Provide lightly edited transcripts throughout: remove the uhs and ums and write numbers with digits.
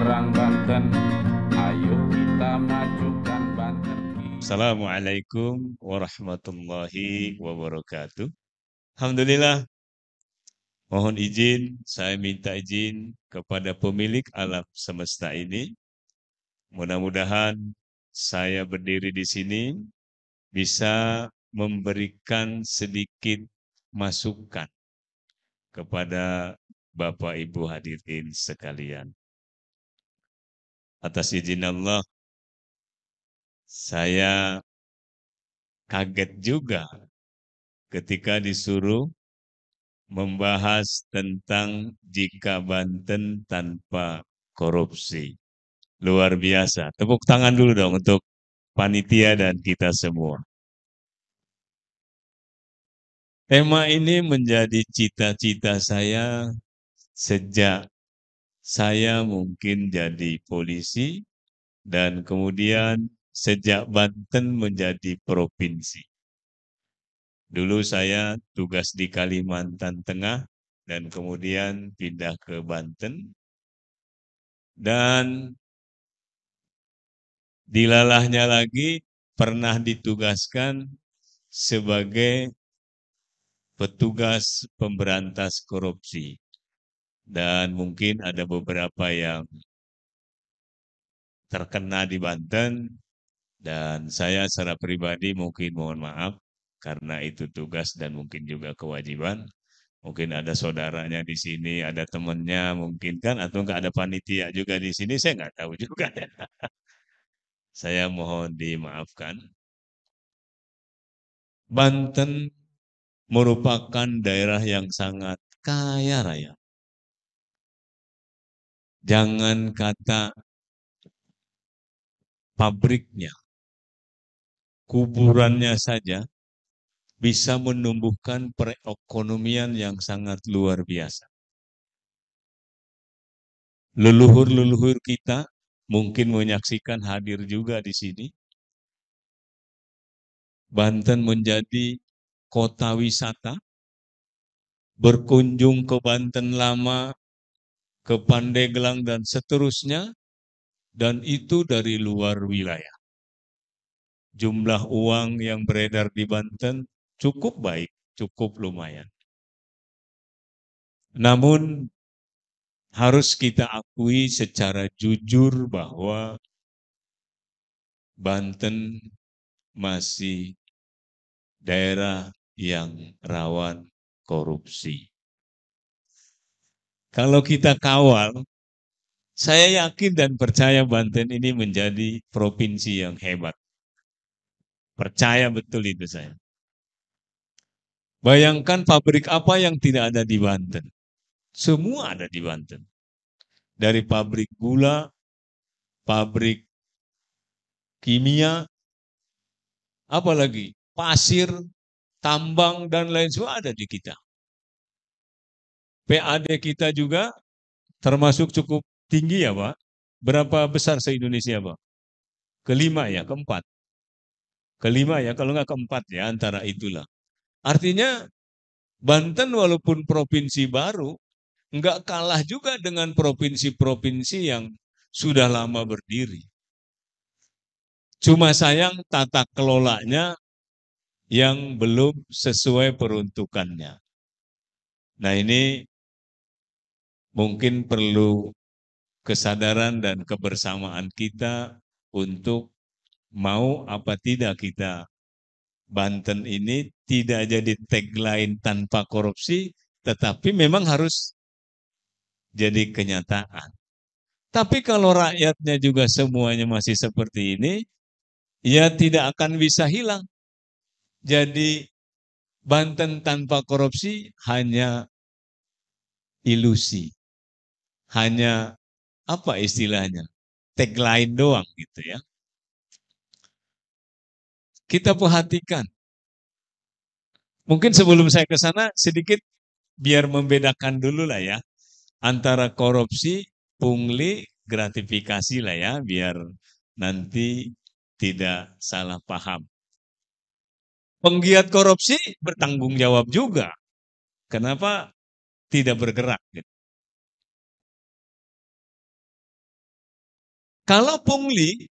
orang Banten, ayo kita majukan Banten. Assalamualaikum warahmatullahi wabarakatuh. Alhamdulillah, mohon izin, saya minta izin kepada pemilik alam semesta ini. Mudah-mudahan saya berdiri di sini bisa memberikan sedikit masukan kepada Bapak Ibu hadirin sekalian. Atas izin Allah, saya kaget juga ketika disuruh membahas tentang jika Banten tanpa korupsi. Luar biasa. Tepuk tangan dulu dong untuk panitia dan kita semua. Tema ini menjadi cita-cita saya sejak saya mungkin jadi polisi dan kemudian sejak Banten menjadi provinsi. Dulu saya tugas di Kalimantan Tengah dan kemudian pindah ke Banten. Dan dilalahnya lagi pernah ditugaskan sebagai petugas pemberantas korupsi. Dan mungkin ada beberapa yang terkena di Banten. Dan saya secara pribadi mungkin mohon maaf karena itu tugas dan mungkin juga kewajiban. Mungkin ada saudaranya di sini, ada temannya mungkin kan, atau enggak ada panitia juga di sini, saya nggak tahu juga ya. Saya mohon dimaafkan. Banten merupakan daerah yang sangat kaya raya. Jangan kata pabriknya, kuburannya saja bisa menumbuhkan perekonomian yang sangat luar biasa. Leluhur-leluhur kita mungkin menyaksikan hadir juga di sini. Banten menjadi kota wisata, berkunjung ke Banten Lama, ke Pandeglang dan seterusnya, dan itu dari luar wilayah. Jumlah uang yang beredar di Banten cukup baik, cukup lumayan. Namun harus kita akui secara jujur bahwa Banten masih daerah yang rawan korupsi. Kalau kita kawal, saya yakin dan percaya Banten ini menjadi provinsi yang hebat. Percaya betul itu saya. Bayangkan pabrik apa yang tidak ada di Banten. Semua ada di Banten. Dari pabrik gula, pabrik kimia, apalagi pasir, tambang, dan lain sebagainya ada di kita. PAD kita juga termasuk cukup tinggi ya Pak. Berapa besar se-Indonesia Pak? Kelima ya, keempat. Kelima ya, kalau nggak keempat ya, antara itulah. Artinya Banten walaupun provinsi baru, nggak kalah juga dengan provinsi-provinsi yang sudah lama berdiri. Cuma sayang tata kelolanya yang belum sesuai peruntukannya. Nah ini mungkin perlu kesadaran dan kebersamaan kita untuk mau apa tidak kita Banten ini tidak jadi tagline tanpa korupsi, tetapi memang harus jadi kenyataan. Tapi kalau rakyatnya juga semuanya masih seperti ini, ya tidak akan bisa hilang. Jadi Banten tanpa korupsi hanya ilusi. Hanya apa istilahnya? Tagline doang gitu ya. Kita perhatikan. Mungkin sebelum saya ke sana sedikit biar membedakan dulu lah ya antara korupsi, pungli, gratifikasi lah ya biar nanti tidak salah paham. Penggiat korupsi bertanggung jawab juga. Kenapa tidak bergerak? Kalau pungli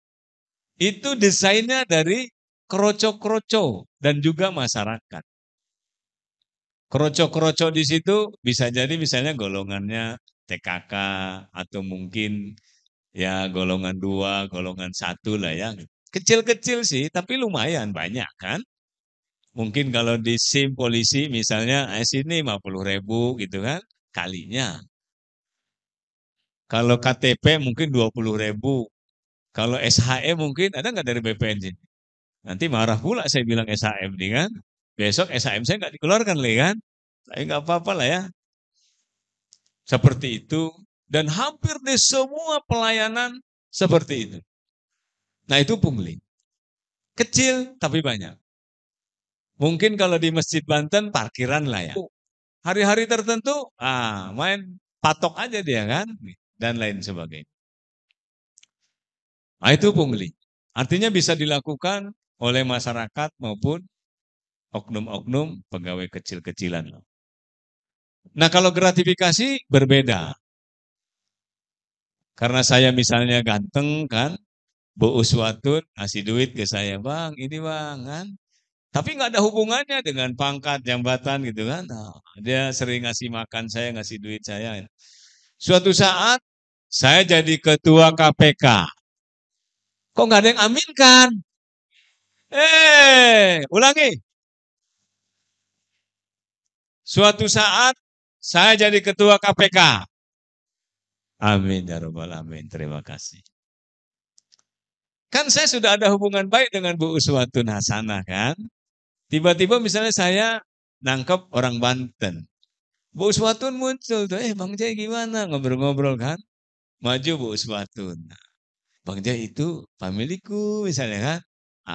itu desainnya dari kroco-kroco dan juga masyarakat. Kroco-kroco di situ bisa jadi misalnya golongannya TKK atau mungkin ya golongan 2, golongan 1 lah ya. Kecil-kecil sih, tapi lumayan banyak kan. Mungkin kalau di SIM polisi misalnya sini 50.000 gitu kan, kalinya. Kalau KTP mungkin 20.000. Kalau SHM mungkin ada nggak dari BPN sini? Nanti marah pula saya bilang SHM nih kan. Besok SHM saya nggak dikeluarkan lagi kan. Tapi nggak apa-apa lah ya. Seperti itu. Dan hampir di semua pelayanan seperti itu. Nah itu pungli. Kecil tapi banyak. Mungkin kalau di Masjid Banten parkiran lah ya. Hari-hari tertentu main patok aja dia kan. Dan lain sebagainya. Nah itu pungli. Artinya bisa dilakukan oleh masyarakat maupun oknum-oknum pegawai kecil-kecilan. Nah kalau gratifikasi berbeda. Karena saya misalnya ganteng kan, Bu Uswatun ngasih duit ke saya, bang ini bang kan. Tapi nggak ada hubungannya dengan pangkat, jabatan gitu kan. Nah, dia sering ngasih makan saya, ngasih duit saya. Suatu saat saya jadi ketua KPK. Kok nggak ada yang aminkan? Ulangi. Suatu saat saya jadi ketua KPK. Amin ya robbal alamin. Terima kasih. Kan saya sudah ada hubungan baik dengan Bu Uswatun Hasanah kan. Tiba-tiba misalnya saya nangkep orang Banten. Bu Uswatun muncul tuh, Bang Jai gimana? Ngobrol-ngobrol kan. Maju Bu Uswatun. Bang Jai itu familiku misalnya kan.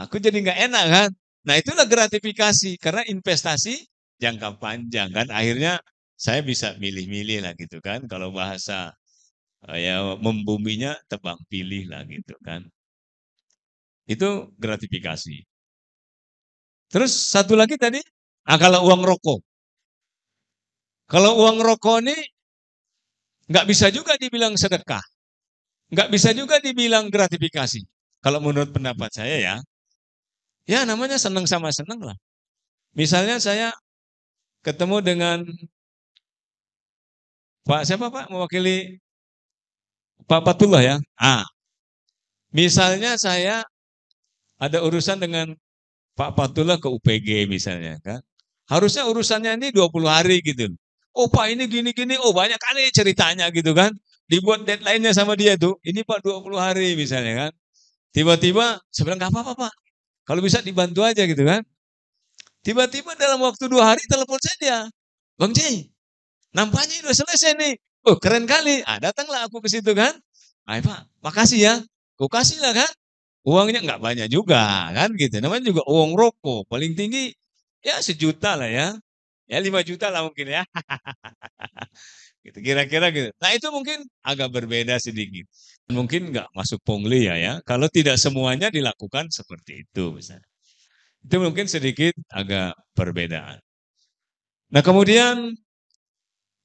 Aku jadi nggak enak kan. Nah itulah gratifikasi. Karena investasi jangka panjang kan. Akhirnya saya bisa milih-milih lah gitu kan. Kalau bahasa ya membuminya tebang pilih lah gitu kan. Itu gratifikasi. Terus satu lagi tadi, kalau uang rokok. Kalau uang rokok ini nggak bisa juga dibilang sedekah. Nggak bisa juga dibilang gratifikasi. Kalau menurut pendapat saya ya namanya senang sama senang lah. Misalnya saya ketemu dengan Pak siapa Pak mewakili Pak Patullah ya. Misalnya saya ada urusan dengan Pak Patullah ke UPG misalnya kan. Harusnya urusannya ini 20 hari gitu. Oh Pak ini gini-gini, oh banyak kali ceritanya gitu kan. Dibuat deadline-nya sama dia tuh, ini Pak 20 hari misalnya kan. Tiba-tiba sebenarnya nggak apa-apa Pak. Kalau bisa dibantu aja gitu kan. Tiba-tiba dalam waktu 2 hari telepon saya dia. Bang Jai, nampaknya udah selesai nih. Oh keren kali. Datanglah aku ke situ kan. Ayo Pak, makasih ya. Kau kasih lah kan. Uangnya nggak banyak juga kan gitu. Namanya juga uang rokok. Paling tinggi ya 1 juta lah ya. Ya 5 juta lah mungkin ya. Gitu, kira-kira gitu. Nah itu mungkin agak berbeda sedikit. Mungkin nggak masuk pungli ya. Kalau tidak semuanya dilakukan seperti itu misalnya. Itu mungkin sedikit agak perbedaan. Nah kemudian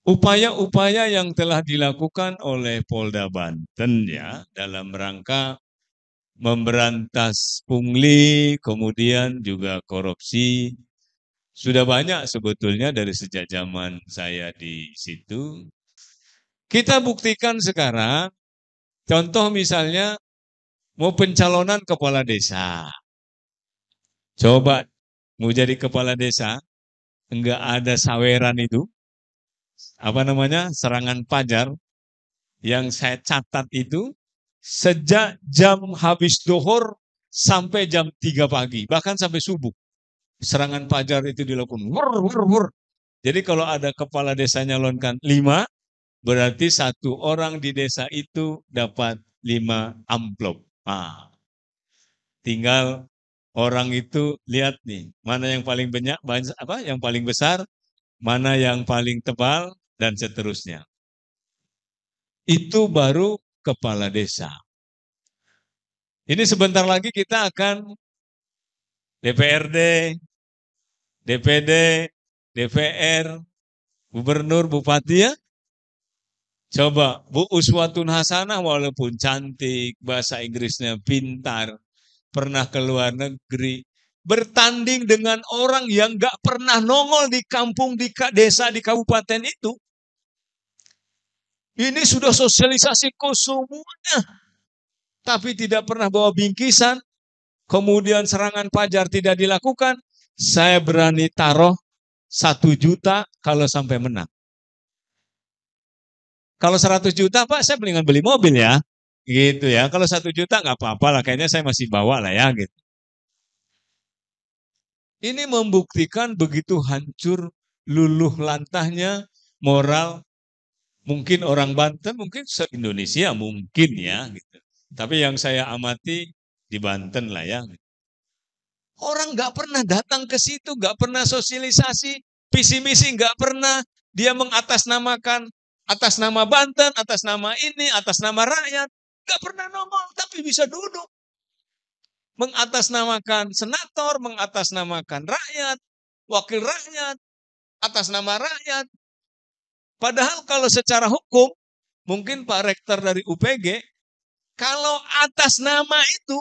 upaya-upaya yang telah dilakukan oleh Polda Banten ya dalam rangka memberantas pungli, kemudian juga korupsi, sudah banyak sebetulnya dari sejak zaman saya di situ. Kita buktikan sekarang, contoh misalnya mau pencalonan kepala desa. Coba mau jadi kepala desa, enggak ada saweran itu, apa namanya, serangan pajar, yang saya catat itu, sejak jam habis dohor sampai jam 3 pagi, bahkan sampai subuh. Serangan pajar itu dilakukan. Wur, wur, wur. Jadi kalau ada kepala desa nyalonkan 5, berarti 1 orang di desa itu dapat 5 amplop. Tinggal orang itu lihat nih, mana yang paling banyak, yang paling besar, mana yang paling tebal, dan seterusnya. Itu baru kepala desa. Ini sebentar lagi kita akan DPRD, DPD, DPR, gubernur, bupati ya. Coba Bu Uswatun Hasanah walaupun cantik, bahasa Inggrisnya pintar, pernah ke luar negeri, bertanding dengan orang yang gak pernah nongol di kampung, di desa, di kabupaten itu. Ini sudah sosialisasi ke semuanya, tapi tidak pernah bawa bingkisan, kemudian serangan fajar tidak dilakukan. Saya berani taruh 1 juta kalau sampai menang. Kalau 100 juta Pak, saya mendingan beli mobil ya. Gitu ya. Kalau 1 juta nggak apa-apa lah. Kayaknya saya masih bawa lah ya. Gitu. Ini membuktikan begitu hancur, luluh lantahnya moral. Mungkin orang Banten, mungkin se-Indonesia mungkin ya. Gitu. Tapi yang saya amati di Banten lah ya. Orang nggak pernah datang ke situ, nggak pernah sosialisasi, visi misi nggak pernah. Dia mengatasnamakan atas nama Banten, atas nama ini, atas nama rakyat. Nggak pernah nongol, tapi bisa duduk. Mengatasnamakan senator, mengatasnamakan rakyat, wakil rakyat, atas nama rakyat. Padahal kalau secara hukum, mungkin Pak Rektor dari UPG, kalau atas nama itu,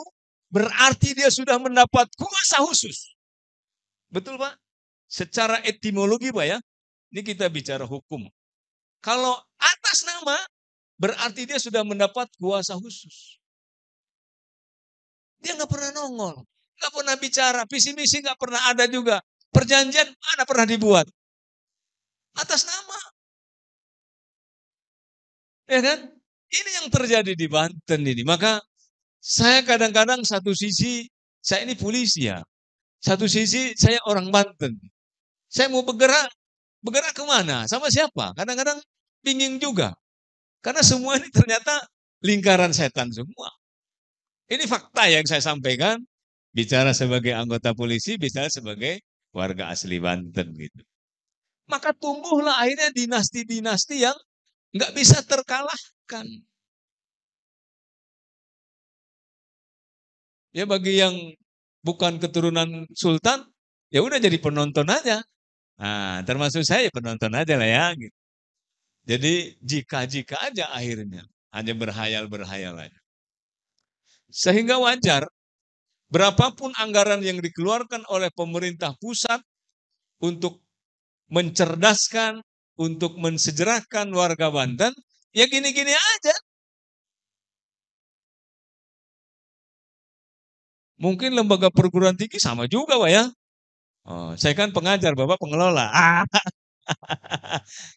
berarti dia sudah mendapat kuasa khusus. Betul Pak? Secara etimologi Pak ya, ini kita bicara hukum. Kalau atas nama, berarti dia sudah mendapat kuasa khusus. Dia nggak pernah nongol, nggak pernah bicara, visi misi nggak pernah ada juga. Perjanjian mana pernah dibuat? Atas nama. Ya kan? Ini yang terjadi di Banten ini. Maka saya kadang-kadang satu sisi, saya ini polisi ya. Satu sisi saya orang Banten. Saya mau bergerak kemana? Sama siapa? Kadang-kadang bingung juga. Karena semua ini ternyata lingkaran setan semua. Ini fakta yang saya sampaikan. Bicara sebagai anggota polisi, bicara sebagai warga asli Banten gitu. Maka tumbuhlah akhirnya dinasti-dinasti yang nggak bisa terkalahkan. Ya bagi yang bukan keturunan sultan, ya udah jadi penonton aja. Nah, termasuk saya penonton aja lah ya. Gitu. Jadi jika-jika aja akhirnya hanya berhayal-berhayal aja. Sehingga wajar berapapun anggaran yang dikeluarkan oleh pemerintah pusat untuk mencerdaskan, untuk mensejerahkan warga Banten, ya gini-gini aja. Mungkin lembaga perguruan tinggi sama juga Pak ya. Oh, saya kan pengajar, Bapak pengelola.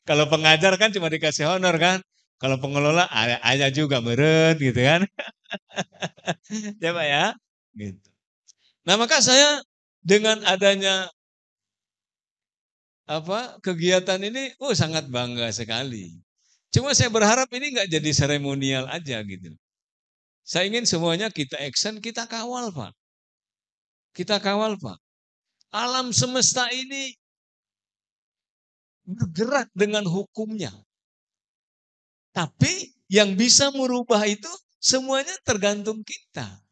Kalau pengajar kan cuma dikasih honor kan. Kalau pengelola ada juga meren gitu kan. Ya Pak ya. Gitu. Nah maka saya dengan adanya kegiatan ini, sangat bangga sekali. Cuma saya berharap ini nggak jadi seremonial aja gitu. Saya ingin semuanya kita action, kita kawal Pak. Kita kawal Pak. Alam semesta ini bergerak dengan hukumnya. Tapi yang bisa merubah itu semuanya tergantung kita.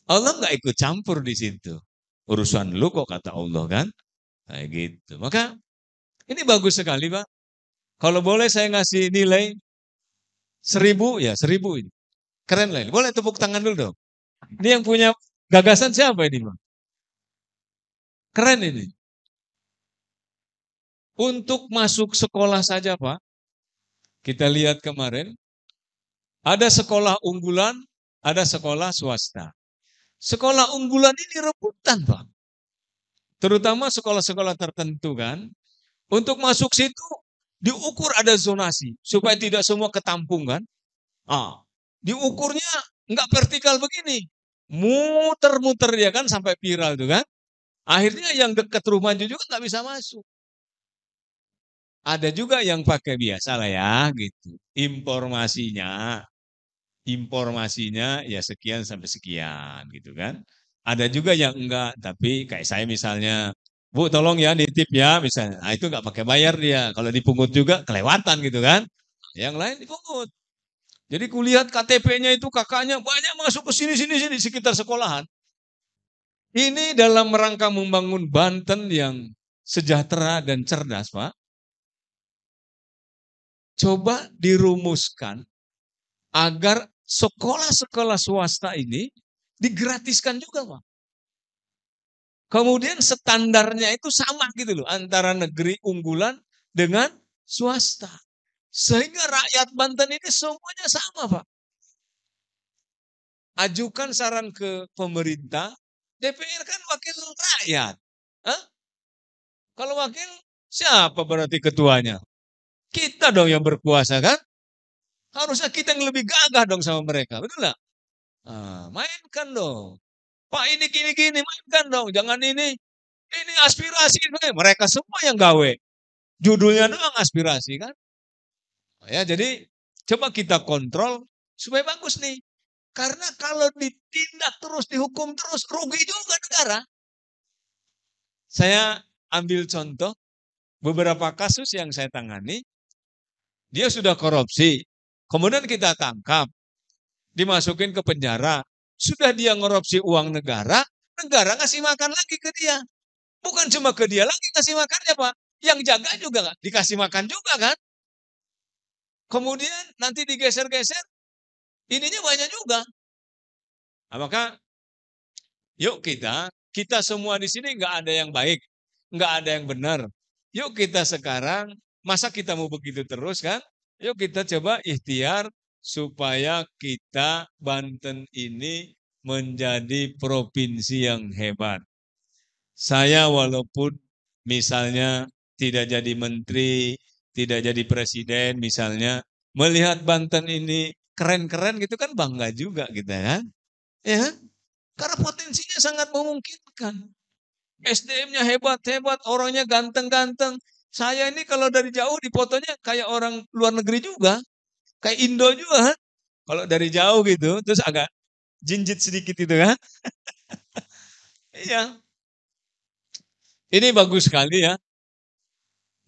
Allah nggak ikut campur di situ. Urusan lu kok kata Allah kan. Kayak gitu. Maka ini bagus sekali Pak. Kalau boleh saya ngasih nilai 1000 ya 1000 ini. Keren lah ini. Boleh tepuk tangan dulu dong. Ini yang punya gagasan siapa ini Pak? Keren ini. Untuk masuk sekolah saja Pak. Kita lihat kemarin. Ada sekolah unggulan, ada sekolah swasta. Sekolah unggulan ini rebutan Pak. Terutama sekolah-sekolah tertentu kan. Untuk masuk situ diukur ada zonasi. Supaya tidak semua ketampung kan. Diukurnya nggak vertikal begini. Muter-muter dia kan sampai viral tuh kan. Akhirnya yang dekat rumah juga nggak bisa masuk. Ada juga yang pakai biasa lah ya gitu. Informasinya ya sekian sampai sekian gitu kan. Ada juga yang enggak, tapi kayak saya misalnya, Bu tolong ya nitip ya misalnya. Nah, itu enggak pakai bayar dia. Kalau dipungut juga kelewatan gitu kan. Yang lain dipungut. Jadi kulihat KTP-nya itu kakaknya banyak masuk ke sini di sekitar sekolahan. Ini dalam rangka membangun Banten yang sejahtera dan cerdas, Pak. coba dirumuskan agar sekolah-sekolah swasta ini digratiskan juga, Pak. Kemudian standarnya itu sama gitu loh, antara negeri unggulan dengan swasta. Sehingga rakyat Banten ini semuanya sama, Pak. Ajukan saran ke pemerintah, DPR kan wakil rakyat. Hah? Kalau wakil, siapa berarti ketuanya? Kita dong yang berkuasa kan? Harusnya kita yang lebih gagah dong sama mereka, betul nggak? Mainkan dong. Pak ini gini-gini, mainkan dong. Jangan ini aspirasi. Mereka semua yang gawe. Judulnya doang aspirasi kan? Ya, jadi coba kita kontrol supaya bagus nih. Karena kalau ditindak terus, dihukum terus, rugi juga negara. Saya ambil contoh beberapa kasus yang saya tangani. Dia sudah korupsi, kemudian kita tangkap, dimasukin ke penjara. Sudah dia korupsi uang negara, negara ngasih makan lagi ke dia. Bukan cuma ke dia lagi kasih makannya, Pak. Yang jaga juga dikasih makan juga kan. Kemudian nanti digeser-geser, ininya banyak juga. Nah, maka yuk kita semua di sini nggak ada yang baik, nggak ada yang benar. Yuk kita sekarang, masa kita mau begitu terus kan? Yuk kita coba ikhtiar supaya kita Banten ini menjadi provinsi yang hebat. Saya walaupun misalnya tidak jadi menteri, tidak jadi presiden misalnya, melihat Banten ini keren-keren gitu kan bangga juga kita kan. Ya, karena potensinya sangat memungkinkan. SDM-nya hebat-hebat, orangnya ganteng-ganteng. Saya ini kalau dari jauh di fotonya kayak orang luar negeri juga. Kayak Indo juga. Kalau dari jauh gitu, terus agak jinjit sedikit itu kan. Iya. Ini bagus sekali ya.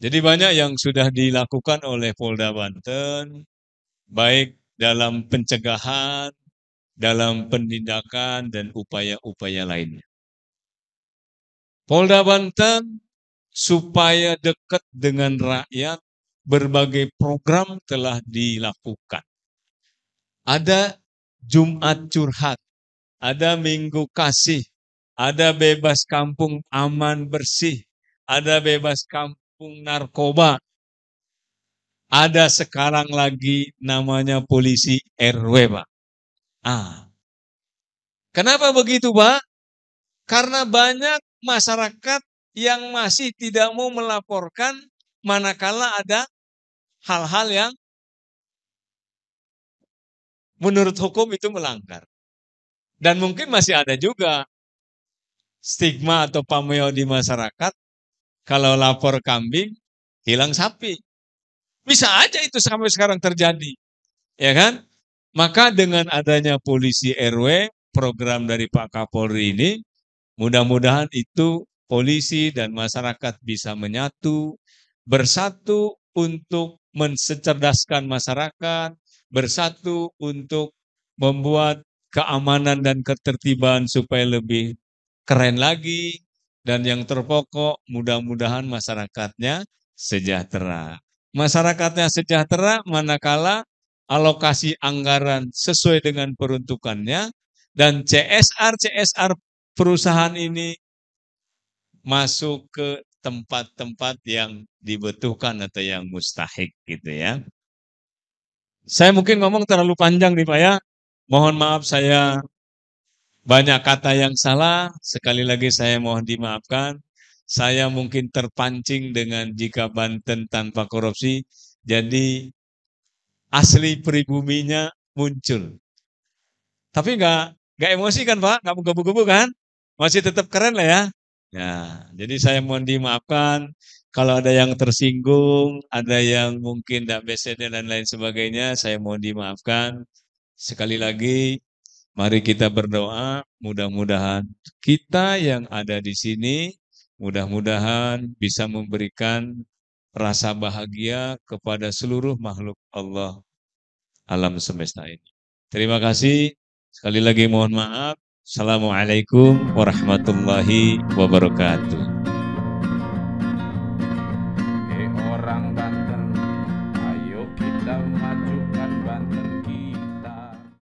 Jadi banyak yang sudah dilakukan oleh Polda Banten, baik dalam pencegahan, dalam penindakan, dan upaya-upaya lainnya. Polda Banten supaya dekat dengan rakyat, berbagai program telah dilakukan. Ada Jumat Curhat, ada Minggu Kasih, ada Bebas Kampung Aman Bersih, ada Bebas Kampung Narkoba, ada sekarang lagi namanya Polisi RW, Pak. Kenapa begitu, Pak? Karena banyak masyarakat yang masih tidak mau melaporkan manakala ada hal-hal yang menurut hukum itu melanggar. Dan mungkin masih ada juga stigma atau pameo di masyarakat, kalau lapor kambing, hilang sapi. Bisa aja itu sampai sekarang terjadi. Ya kan? Maka dengan adanya Polisi RW, program dari Pak Kapolri ini, mudah-mudahan itu polisi dan masyarakat bisa menyatu, bersatu untuk mencerdaskan masyarakat, bersatu untuk membuat keamanan dan ketertiban supaya lebih keren lagi, dan yang terpokok mudah-mudahan masyarakatnya sejahtera. Masyarakatnya sejahtera manakala alokasi anggaran sesuai dengan peruntukannya dan CSR perusahaan ini masuk ke tempat-tempat yang dibutuhkan atau yang mustahik gitu ya. Saya mungkin ngomong terlalu panjang nih Pak ya. Mohon maaf saya banyak kata yang salah. Sekali lagi saya mohon dimaafkan. Saya mungkin terpancing dengan jika Banten tanpa korupsi. Jadi asli pribuminya muncul. Tapi nggak emosi kan Pak? Nggak menggebu-gebu kan? Masih tetap keren lah ya. Ya, jadi saya mohon dimaafkan kalau ada yang tersinggung, ada yang mungkin tidak besede dan lain sebagainya, saya mohon dimaafkan. Sekali lagi, mari kita berdoa, mudah-mudahan kita yang ada di sini, mudah-mudahan bisa memberikan rasa bahagia kepada seluruh makhluk Allah alam semesta ini. Terima kasih, sekali lagi mohon maaf. Assalamualaikum warahmatullahi wabarakatuh.